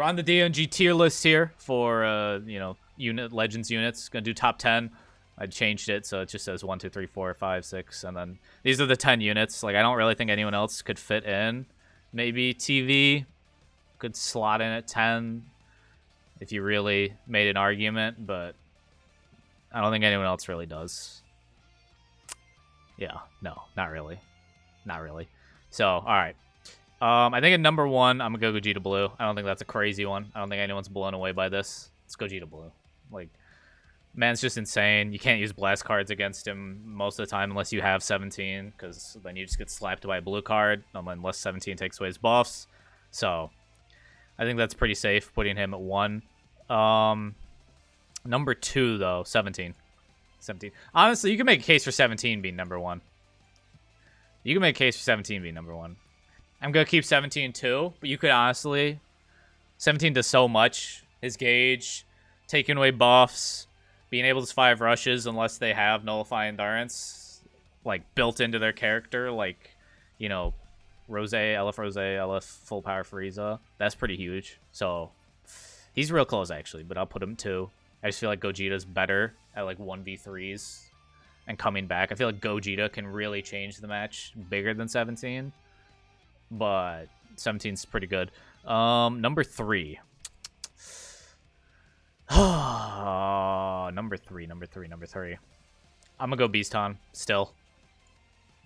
we're on the DNG tier list here for, you know, Legends units. Gonna do top 10. I changed it so it just says 1, 2, 3, 4, 5, 6, and then these are the 10 units. Like, I don't really think anyone else could fit in. Maybe TV could slot in at 10 if you really made an argument, but I don't think anyone else really does. Yeah, no, not really. Not really. So, all right. I think at number 1, I'm going to go Gogeta Blue. I don't think that's a crazy one. I don't think anyone's blown away by this. Let's go Gogeta Blue. Like, man's just insane. You can't use blast cards against him most of the time unless you have 17, because then you just get slapped by a blue card unless 17 takes away his buffs. So, I think that's pretty safe, putting him at 1. Number 2, though, 17. 17. Honestly, you can make a case for 17 being number 1. You can make a case for 17 being number 1. I'm going to keep 17 too, but you could honestly... 17 does so much. His gauge, taking away buffs, being able to survive rushes unless they have Nullify Endurance, like, built into their character, like, you know, LF full power Frieza. That's pretty huge. So, he's real close, actually, but I'll put him 2. I just feel like Gogeta's better at, like, 1v3s and coming back. I feel like Gogeta can really change the match bigger than 17, but 17's pretty good. Number 3. Number three. I'm gonna go Beaston still.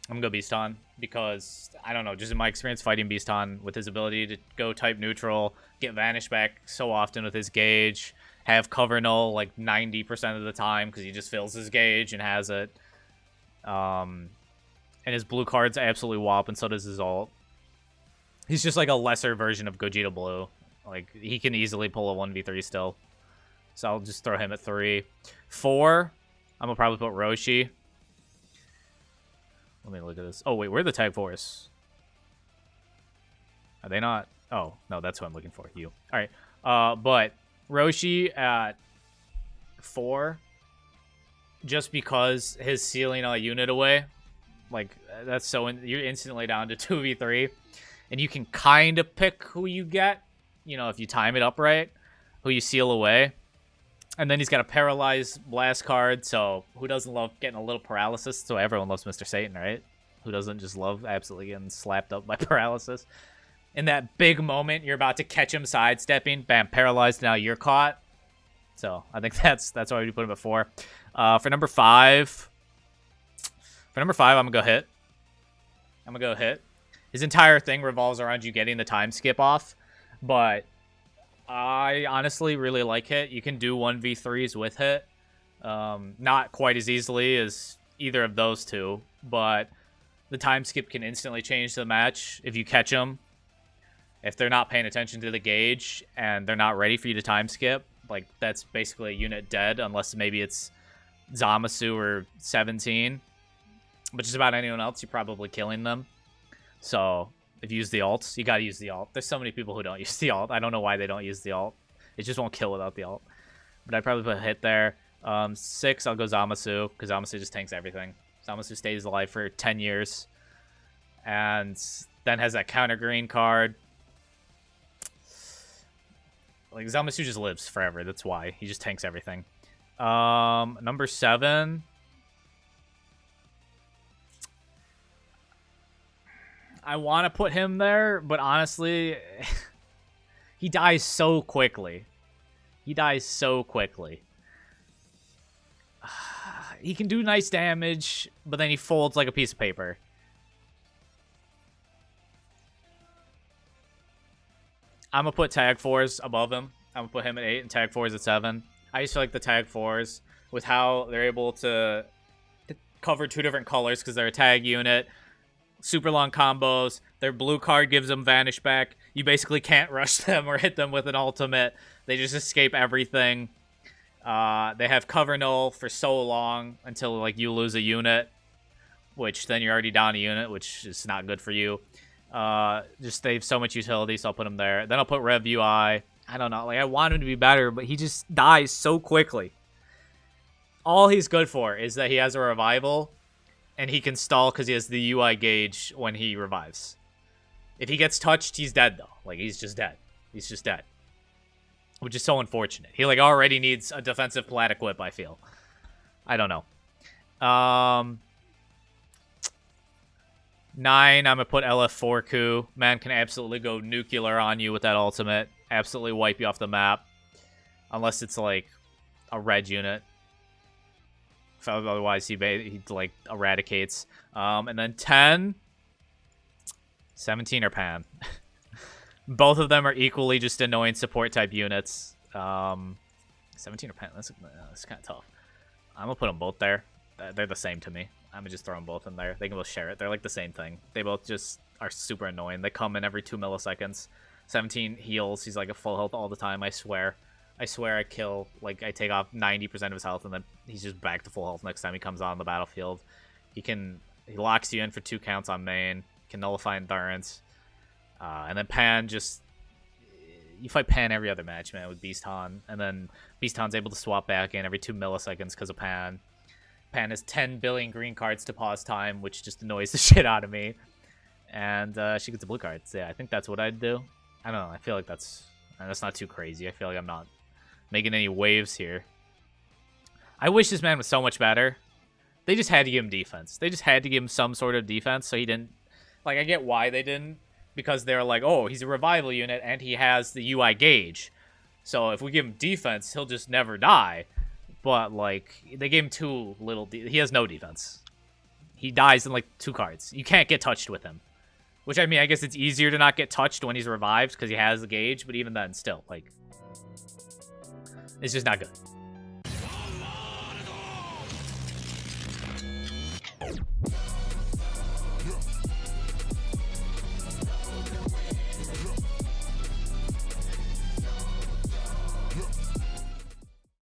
I'm gonna go Beaston because, I don't know, just in my experience fighting Beaston with his ability to go type neutral, get Vanish back so often with his gauge, have cover null like 90% of the time because he just fills his gauge and has it. And his blue cards absolutely whop, and so does his ult. He's just like a lesser version of Gogeta Blue. Like, he can easily pull a 1v3 still. So I'll just throw him at 3. 4, I'm gonna probably put Roshi. Let me look at this. Oh, wait, where are the tag 4s? Are they not? Oh, no, that's what I'm looking for. You. All right. But Roshi at 4, just because his sealing a unit away, like, that's so... you're instantly down to 2v3. And you can kind of pick who you get, you know, if you time it up right, who you seal away. And then he's got a paralyzed blast card, so who doesn't love getting a little paralysis? So everyone loves Mr. Satan, right? Who doesn't just love absolutely getting slapped up by paralysis? In that big moment, you're about to catch him sidestepping, bam, paralyzed, now you're caught. So I think that's why we put him at 4. For number 5, I'm gonna go hit. His entire thing revolves around you getting the time skip off, but I honestly really like Hit. You can do 1v3s with Hit. Not quite as easily as either of those two, but the time skip can instantly change the match if you catch them. If they're not paying attention to the gauge and they're not ready for you to time skip, like, that's basically a unit dead, unless maybe it's Zamasu or 17. But just about anyone else, you're probably killing them. So, if you use the ults, you gotta use the ult. There's so many people who don't use the ult. I don't know why they don't use the ult. It just won't kill without the ult. But I'd probably put a Hit there. 6, I'll go Zamasu, because Zamasu just tanks everything. Zamasu stays alive for 10 years. And then has that counter green card. Like, Zamasu just lives forever. That's why. He just tanks everything. Number 7... I want to put him there, but honestly, he dies so quickly. He can do nice damage, but then he folds like a piece of paper. I'm going to put Tag 4s above him. I'm going to put him at 8 and Tag 4s at 7. I just feel like the Tag 4s, with how they're able to cover 2 different colors because they're a tag unit, super long combos, their blue card gives them Vanish back. You basically can't rush them or hit them with an ultimate. They just escape everything. They have cover null for so long until, like, you lose a unit, which then you're already down a unit, which is not good for you. Just they have so much utility, so I'll put them there. Then I'll put Rev UI. I don't know, like, I want him to be better, but he just dies so quickly. All he's good for is that he has a revival, and he can stall because he has the UI gauge when he revives. If he gets touched, he's dead, though. Like, he's just dead. which is so unfortunate. He, like, already needs a defensive plat equip, I feel. I don't know. 9, I'm going to put LF4 Ku. Man can absolutely go nuclear on you with that ultimate. Absolutely wipe you off the map. Unless it's, like, a red unit. Otherwise, he like, eradicates. And then 10. 17 or Pan. Both of them are equally just annoying support-type units. 17 or Pan, that's kind of tough. I'm going to put them both there. They're the same to me. I'm going to just throw them both in there. They can both share it. They're like the same thing. They both just are super annoying. They come in every 2 milliseconds. 17 heals. He's like a full health all the time, I swear. I swear I kill, like, I take off 90% of his health, and then he's just back to full health next time he comes on the battlefield. He locks you in for 2 counts on main, can nullify endurance. And then Pan just, you fight Pan every other match, man, with Beast Han. And then Beast Han's able to swap back in every 2 milliseconds because of Pan. Pan has 10 billion green cards to pause time, which just annoys the shit out of me. And she gets a blue card. So yeah, I think that's what I'd do. I don't know, I feel like that's not too crazy. I feel like I'm not making any waves here. I wish this man was so much better. They just had to give him defense. They just had to give him some sort of defense so he didn't... Like, I get why they didn't. Because they're like, oh, he's a revival unit and he has the UI gauge. So if we give him defense, he'll just never die. But, like, they gave him too little... He has no defense. He dies in, like, 2 cards. You can't get touched with him. Which, I mean, I guess it's easier to not get touched when he's revived because he has the gauge. But even then, still, like... It's just not good.